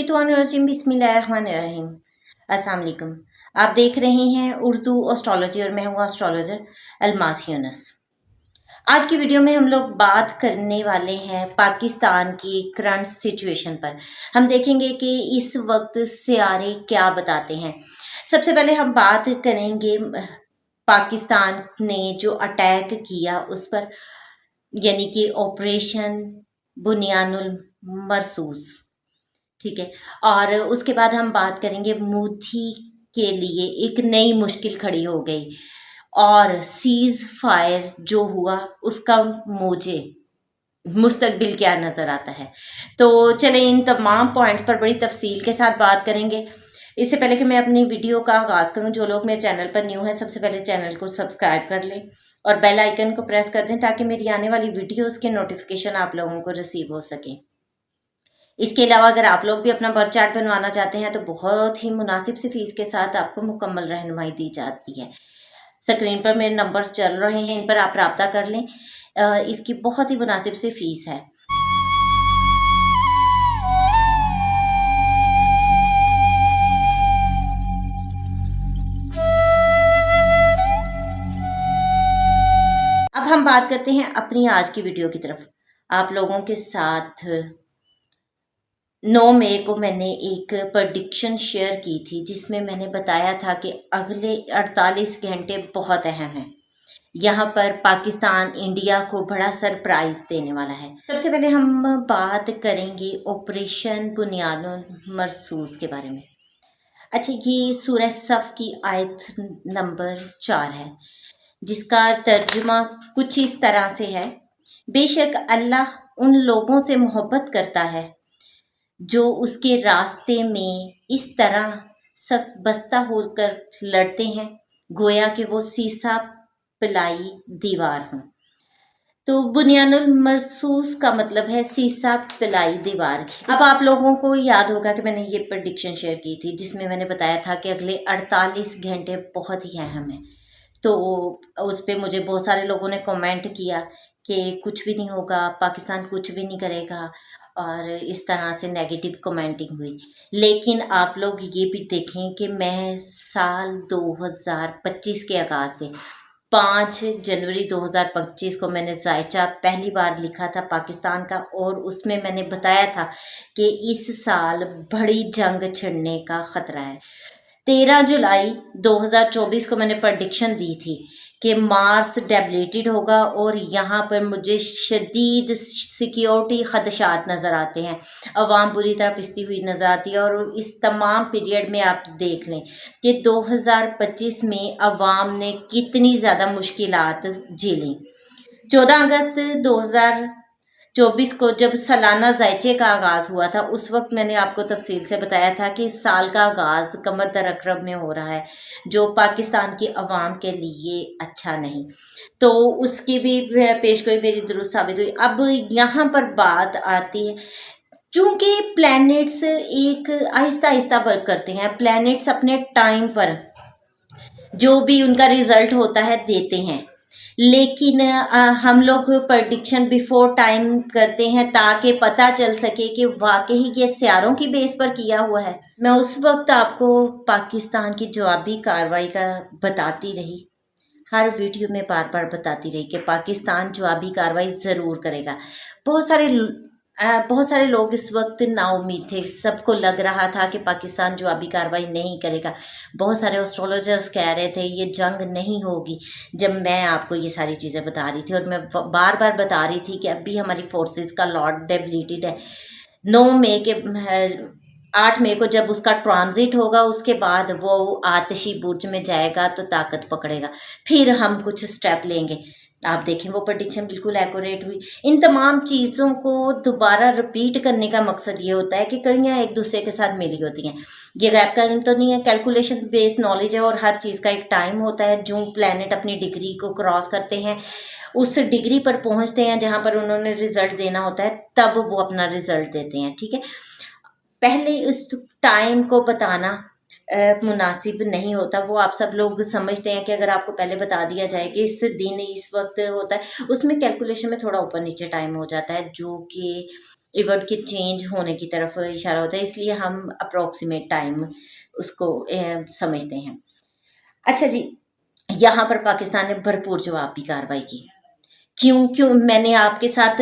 मिनशैतानिर्रजीम बिस्मिल्लाहिर्रहमानिर्रहीम। अस्सलाम वालेकुम। आप देख रहे हैं उर्दू एस्ट्रोलॉजी और मैं हूँ एस्ट्रोलॉजर अलमास यूनुस। आज की वीडियो में हम लोग बात करने वाले हैं पाकिस्तान की करंट सिचुएशन पर। हम देखेंगे कि इस वक्त सियारे क्या बताते हैं। सबसे पहले हम बात करेंगे पाकिस्तान ने जो अटैक किया उस पर, यानी कि ऑपरेशन बुनियानुल मरसूस। ठीक है। और उसके बाद हम बात करेंगे मोदी के लिए एक नई मुश्किल खड़ी हो गई और सीज फायर जो हुआ उसका मुझे मुस्तकबिल क्या नज़र आता है। तो चलें इन तमाम पॉइंट्स पर बड़ी तफसील के साथ बात करेंगे। इससे पहले कि मैं अपनी वीडियो का आगाज़ करूं, जो लोग मेरे चैनल पर न्यू हैं सबसे पहले चैनल को सब्सक्राइब कर लें और बेल आइकन को प्रेस कर दें ताकि मेरी आने वाली वीडियोस के नोटिफिकेशन आप लोगों को रिसीव हो सके। इसके अलावा अगर आप लोग भी अपना बर्थ चार्ट बनवाना चाहते हैं तो बहुत ही मुनासिब सी फीस के साथ आपको मुकम्मल रहनुमाई दी जाती है। स्क्रीन पर मेरे नंबर चल रहे हैं, इन पर आप राब्ता कर लें। इसकी बहुत ही मुनासिब सी फीस है। अब हम बात करते हैं अपनी आज की वीडियो की तरफ। आप लोगों के साथ 9 मई को मैंने एक प्रेडिक्शन शेयर की थी जिसमें मैंने बताया था कि अगले 48 घंटे बहुत अहम हैं। यहाँ पर पाकिस्तान इंडिया को बड़ा सरप्राइज देने वाला है। सबसे पहले हम बात करेंगे ऑपरेशन बुनियानुल मरसूस के बारे में। अच्छा, ये सूरह सफ की आयत नंबर 4 है जिसका तर्जुमा कुछ इस तरह से है। बेशक अल्लाह उन लोगों से मोहब्बत करता है जो उसके रास्ते में इस तरह सब बस्ता होकर लड़ते हैं गोया कि वो सीसा पिलाई दीवार हो। तो बुनियानुल मरसूस का मतलब है सीसा पिलाई दीवार। अब आप लोगों को याद होगा कि मैंने ये प्रेडिक्शन शेयर की थी जिसमें मैंने बताया था कि अगले 48 घंटे बहुत ही अहम है। तो उस पर मुझे बहुत सारे लोगों ने कमेंट किया कि कुछ भी नहीं होगा, पाकिस्तान कुछ भी नहीं करेगा और इस तरह से नेगेटिव कमेंटिंग हुई। लेकिन आप लोग ये भी देखें कि मैं साल 2025 के आगाज़ से 5 जनवरी 2025 को मैंने जायचा पहली बार लिखा था पाकिस्तान का और उसमें मैंने बताया था कि इस साल बड़ी जंग छिड़ने का ख़तरा है। 13 जुलाई 2024 को मैंने प्रेडिक्शन दी थी कि मार्स डेबिलिटेड होगा और यहाँ पर मुझे शदीद सिक्योरिटी खदशात नज़र आते हैं, अवाम बुरी तरह पिसती हुई नज़र आती है। और इस तमाम पीरियड में आप देख लें कि 2025 में अवाम ने कितनी ज़्यादा मुश्किलात झेली। 14 अगस्त 2024 को जब सालाना जायचे का आगाज़ हुआ था उस वक्त मैंने आपको तफसील से बताया था कि इस साल का आगाज़ कमर दर अकरब में हो रहा है जो पाकिस्तान की अवाम के लिए अच्छा नहीं। तो उसकी भी पेशगोई मेरी दुरुस्त साबित हुई। अब यहाँ पर बात आती है, चूँकि प्लैनेट्स एक आहिस्ता आहिस्ता वर्क करते हैं, प्लैनेट्स अपने टाइम पर जो भी उनका रिज़ल्ट होता है देते हैं, लेकिन हम लोग प्रेडिक्शन बिफोर टाइम करते हैं ताकि पता चल सके कि वाकई ये सियारों की बेस पर किया हुआ है। मैं उस वक्त आपको पाकिस्तान की जवाबी कार्रवाई का बताती रही, हर वीडियो में बार बार बताती रही कि पाकिस्तान जवाबी कार्रवाई ज़रूर करेगा। बहुत सारे लोग इस वक्त नाउम्मीद थे, सबको लग रहा था कि पाकिस्तान जवाबी कार्रवाई नहीं करेगा। बहुत सारे एस्ट्रोलॉजर्स कह रहे थे ये जंग नहीं होगी, जब मैं आपको ये सारी चीज़ें बता रही थी। और मैं बार बार बता रही थी कि अभी हमारी फोर्सेस का लॉर्ड डेबिलिटेड है। 9 मई के 8 मई को जब उसका ट्रांजिट होगा उसके बाद वो आतिशी बुर्ज में जाएगा तो ताकत पकड़ेगा, फिर हम कुछ स्टेप लेंगे। आप देखें वो प्रेडिक्शन बिल्कुल एक्यूरेट हुई। इन तमाम चीज़ों को दोबारा रिपीट करने का मकसद ये होता है कि कड़ियाँ एक दूसरे के साथ मिली होती हैं। ये गैप का इल्म तो नहीं है, कैलकुलेशन बेस्ड नॉलेज है और हर चीज़ का एक टाइम होता है। जो प्लैनेट अपनी डिग्री को क्रॉस करते हैं उस डिग्री पर पहुंचते हैं जहां पर उन्होंने रिजल्ट देना होता है, तब वो अपना रिजल्ट देते हैं। ठीक है, पहले उस टाइम को बताना मुनासिब नहीं होता। वो आप सब लोग समझते हैं कि अगर आपको पहले बता दिया जाए कि इस दिन इस वक्त होता है, उसमें कैलकुलेशन में थोड़ा ऊपर नीचे टाइम हो जाता है जो कि इवेंट के चेंज होने की तरफ इशारा होता है, इसलिए हम अप्रॉक्सीमेट टाइम उसको समझते हैं। अच्छा जी, यहाँ पर पाकिस्तान ने भरपूर जवाबी कार्रवाई की। क्यों क्यों मैंने आपके साथ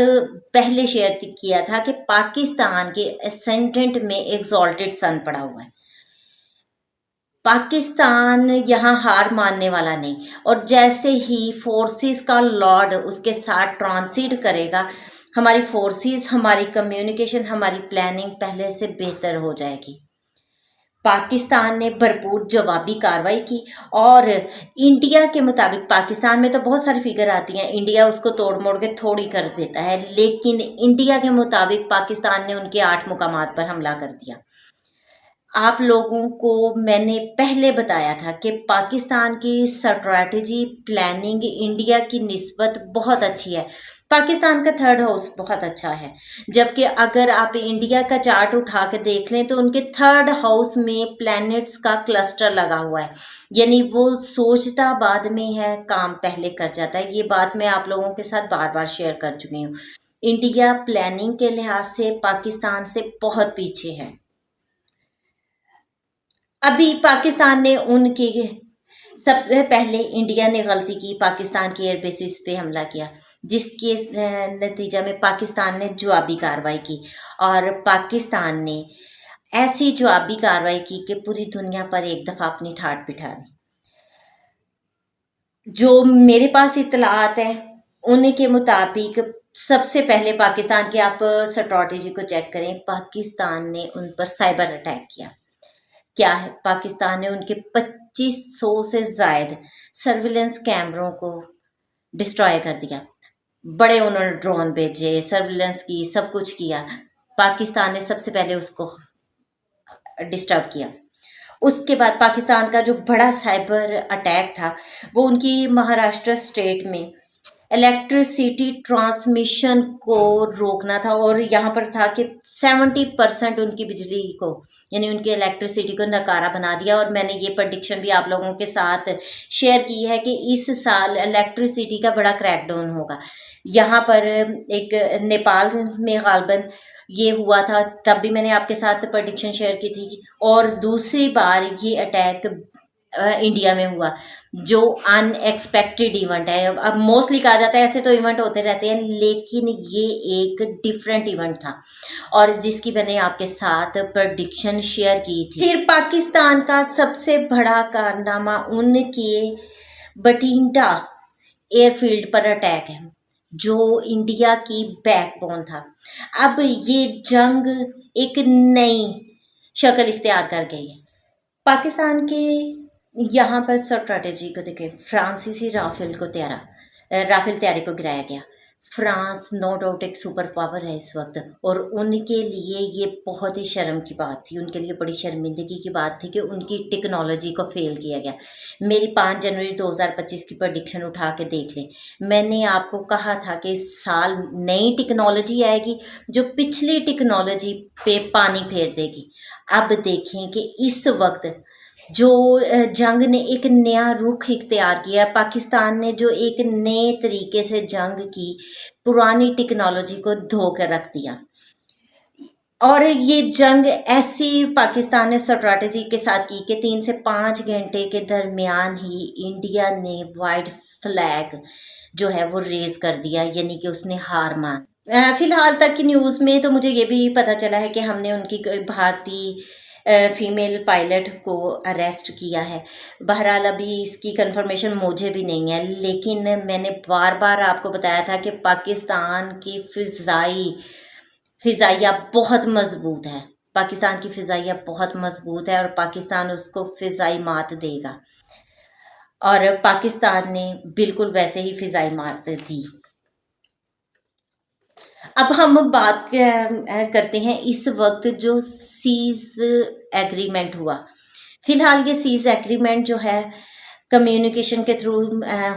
पहले शेयर किया था कि पाकिस्तान के एसेंडेंट में एग्जॉल्टेड सन पड़ा हुआ है। पाकिस्तान यहाँ हार मानने वाला नहीं, और जैसे ही फोर्सेस का लॉर्ड उसके साथ ट्रांसिट करेगा, हमारी फोर्सेस, हमारी कम्युनिकेशन, हमारी प्लानिंग पहले से बेहतर हो जाएगी। पाकिस्तान ने भरपूर जवाबी कार्रवाई की, और इंडिया के मुताबिक, पाकिस्तान में तो बहुत सारी फिगर आती हैं, इंडिया उसको तोड़ मोड़ के थोड़ी कर देता है, लेकिन इंडिया के मुताबिक पाकिस्तान ने उनके 8 मुकामात पर हमला कर दिया। आप लोगों को मैंने पहले बताया था कि पाकिस्तान की स्ट्रैटेजी प्लानिंग इंडिया की निस्बत बहुत अच्छी है। पाकिस्तान का थर्ड हाउस बहुत अच्छा है, जबकि अगर आप इंडिया का चार्ट उठा के देख लें तो उनके थर्ड हाउस में प्लैनेट्स का क्लस्टर लगा हुआ है, यानी वो सोचता बाद में है, काम पहले कर जाता है। ये बात मैं आप लोगों के साथ बार बार शेयर कर चुकी हूँ। इंडिया प्लानिंग के लिहाज से पाकिस्तान से बहुत पीछे है। अभी पाकिस्तान ने उनके, सबसे पहले इंडिया ने गलती की, पाकिस्तान के एयर बेसिस पे हमला किया, जिसके नतीजा में पाकिस्तान ने जवाबी कार्रवाई की, और पाकिस्तान ने ऐसी जवाबी कार्रवाई की कि पूरी दुनिया पर एक दफ़ा अपनी ठाट बिठा दी। जो मेरे पास इत्तलात है उनके मुताबिक सबसे पहले पाकिस्तान की, आप स्ट्रैटेजी को चेक करें, पाकिस्तान ने उन पर साइबर अटैक किया। क्या है, पाकिस्तान ने उनके 2500 से ज़ायद सर्विलेंस कैमरों को डिस्ट्रॉय कर दिया। बड़े उन्होंने ड्रोन भेजे, सर्विलेंस की, सब कुछ किया। पाकिस्तान ने सबसे पहले उसको डिस्टर्ब किया। उसके बाद पाकिस्तान का जो बड़ा साइबर अटैक था वो उनकी महाराष्ट्र स्टेट में इलेक्ट्रिसिटी ट्रांसमिशन को रोकना था, और यहाँ पर था कि 70% उनकी बिजली को, यानी उनकी इलेक्ट्रिसिटी को नकारा बना दिया। और मैंने ये प्रेडिक्शन भी आप लोगों के साथ शेयर की है कि इस साल इलेक्ट्रिसिटी का बड़ा क्रैकडाउन होगा। यहाँ पर एक नेपाल में गालबन ये हुआ था, तब भी मैंने आपके साथ प्रेडिक्शन शेयर की थी, और दूसरी बार ये अटैक इंडिया में हुआ, जो अनएक्सपेक्टेड इवेंट है। अब मोस्टली कहा जाता है ऐसे तो इवेंट होते रहते हैं, लेकिन ये एक डिफरेंट इवेंट था, और जिसकी मैंने आपके साथ प्रेडिक्शन शेयर की थी। फिर पाकिस्तान का सबसे बड़ा कारनामा उनके बठिंडा एयरफील्ड पर अटैक है, जो इंडिया की बैकबोन था। अब ये जंग एक नई शक्ल इख्तियार कर गई है। पाकिस्तान के यहाँ पर स्ट्रैटेजी को देखें, फ्रांसीसी राफेल तैयारी को गिराया गया। फ्रांस नो डाउट एक सुपर पावर है इस वक्त, और उनके लिए ये बहुत ही शर्म की बात थी, उनके लिए बड़ी शर्मिंदगी की बात थी कि उनकी टेक्नोलॉजी को फेल किया गया। मेरी 5 जनवरी 2025 की प्रेडिक्शन उठा के देख लें, मैंने आपको कहा था कि इस साल नई टेक्नोलॉजी आएगी जो पिछली टेक्नोलॉजी पे पानी फेर देगी। अब देखें कि इस वक्त जो जंग ने एक नया रुख इख्तियार किया, पाकिस्तान ने जो एक नए तरीके से जंग की, पुरानी टेक्नोलॉजी को धो कर रख दिया। और ये जंग ऐसी पाकिस्तान ने स्ट्रैटेजी के साथ की कि 3 से 5 घंटे के दरमियान ही इंडिया ने वाइट फ्लैग जो है वो रेज कर दिया, यानी कि उसने हार मान। फिलहाल तक की न्यूज़ में तो मुझे ये भी पता चला है कि हमने उनकी भारतीय फीमेल पायलट को अरेस्ट किया है। बहरहाल अभी इसकी कंफर्मेशन मुझे भी नहीं है, लेकिन मैंने बार बार आपको बताया था कि पाकिस्तान की फ़िज़ाइया बहुत मज़बूत है। पाकिस्तान की फ़िज़ाइया बहुत मज़बूत है, और पाकिस्तान उसको फ़िज़ाई मात देगा, और पाकिस्तान ने बिल्कुल वैसे ही फ़िज़ाई मात दी। अब हम बात करते हैं इस वक्त जो सीज़ एग्रीमेंट हुआ। फ़िलहाल ये सीज़ एग्रीमेंट जो है कम्युनिकेशन के थ्रू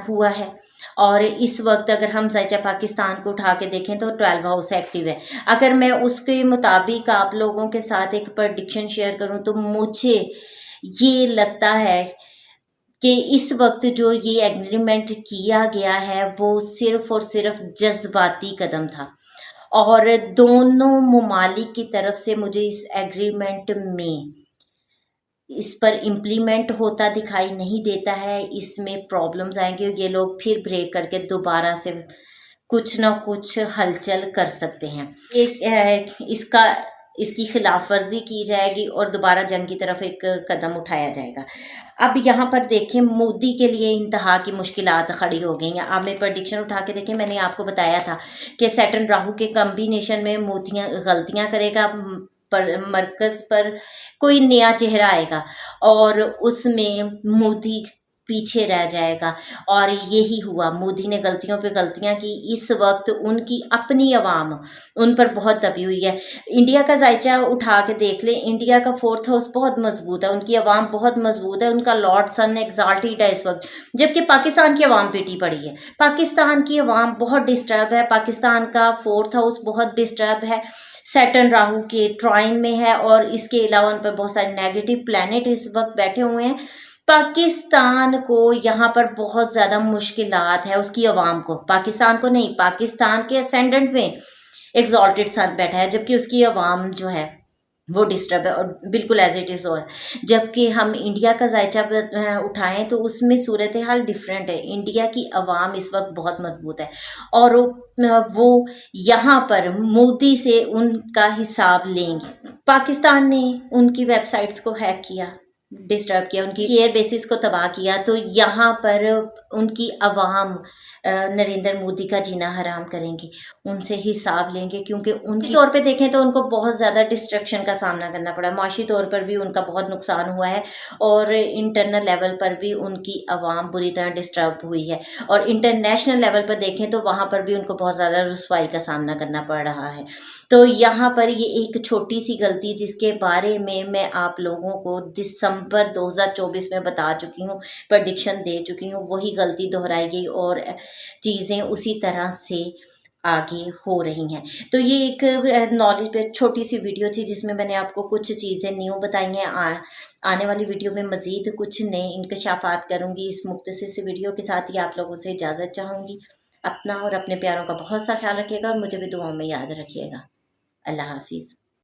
हुआ है, और इस वक्त अगर हम ज़ायचा पाकिस्तान को उठा के देखें तो 12 हाउस एक्टिव है। अगर मैं उसके मुताबिक आप लोगों के साथ एक प्रेडिक्शन शेयर करूं तो मुझे ये लगता है कि इस वक्त जो ये एग्रीमेंट किया गया है वो सिर्फ़ और सिर्फ जज्बाती कदम था, और दोनों ममालिक की तरफ से मुझे इस एग्रीमेंट में इस पर इम्प्लीमेंट होता दिखाई नहीं देता है। इसमें प्रॉब्लम्स आएंगे, ये लोग फिर ब्रेक करके दोबारा से कुछ ना कुछ हलचल कर सकते हैं। इसका इसकी खिलाफ वर्जी की जाएगी और दोबारा जंग की तरफ एक कदम उठाया जाएगा। अब यहाँ पर देखें, मोदी के लिए इंतहा की मुश्किलात खड़ी हो गई हैं। आप मैं प्रडिक्शन उठा के देखें, मैंने आपको बताया था कि सैटर्न राहु के कम्बिनेशन में मोदियाँ गलतियाँ करेगा, पर मरकज पर कोई नया चेहरा आएगा और उसमें मोदी पीछे रह जाएगा। और यही हुआ, मोदी ने गलतियों पे गलतियां की। इस वक्त उनकी अपनी आवाम उन पर बहुत दबी हुई है। इंडिया का जायचा उठा के देख लें, इंडिया का फोर्थ हाउस बहुत मजबूत है, उनकी आवाम बहुत मजबूत है, उनका लॉर्ड सन एग्जॉल्टेड है इस वक्त। जबकि पाकिस्तान की आवाम पिटी पड़ी है, पाकिस्तान की आवाम बहुत डिस्टर्ब है, पाकिस्तान का फोर्थ हाउस बहुत डिस्टर्ब है, सैटर्न राहु के ट्राइन में है और इसके अलावा उन पर बहुत सारे नेगेटिव प्लैनेट इस वक्त बैठे हुए हैं। पाकिस्तान को यहाँ पर बहुत ज़्यादा मुश्किलात है, उसकी आवाम को, पाकिस्तान को नहीं, पाकिस्तान के असेंडेंट में एग्जॉल्टेड सन बैठा है, जबकि उसकी आवाम जो है वो डिस्टर्ब है और बिल्कुल एज इट इज़। और जबकि हम इंडिया का जायचा उठाएं तो उसमें सूरत हाल डिफरेंट है। इंडिया की आवाम इस वक्त बहुत मजबूत है और वो यहाँ पर मोदी से उनका हिसाब लेंगे। पाकिस्तान ने उनकी वेबसाइट्स को हैक किया, डिस्टर्ब किया, उनकी एयर बेसिस को तबाह किया, तो यहाँ पर उनकी आवाम नरेंद्र मोदी का जीना हराम करेंगे, उनसे हिसाब लेंगे, क्योंकि उनके तौर पे देखें तो उनको बहुत ज़्यादा डिस्ट्रक्शन का सामना करना पड़ा, माशी तौर पर भी उनका बहुत नुकसान हुआ है और इंटरनल लेवल पर भी उनकी आवाम बुरी तरह डिस्टर्ब हुई है और इंटरनेशनल लेवल पर देखें तो वहाँ पर भी उनको बहुत ज़्यादा रुसवाई का सामना करना पड़ रहा है। तो यहाँ पर ये एक छोटी सी गलती जिसके बारे में मैं आप लोगों को दिसंबर 2024 में बता चुकी हूँ, प्रडिक्शन दे चुकी हूँ, वही गलती दोहराई गई और चीज़ें उसी तरह से आगे हो रही हैं। तो ये एक नॉलेज पे छोटी सी वीडियो थी जिसमें मैंने आपको कुछ चीज़ें न्यू बताई हैं। आने वाली वीडियो में मज़ीद कुछ नए इंकशाफात करूँगी। इस मुख्तसर से वीडियो के साथ ही आप लोगों से इजाज़त चाहूँगी। अपना और अपने प्यारों का बहुत सा ख्याल रखिएगा और मुझे भी दुआओं में याद रखिएगा। अल्लाह हाफिज़।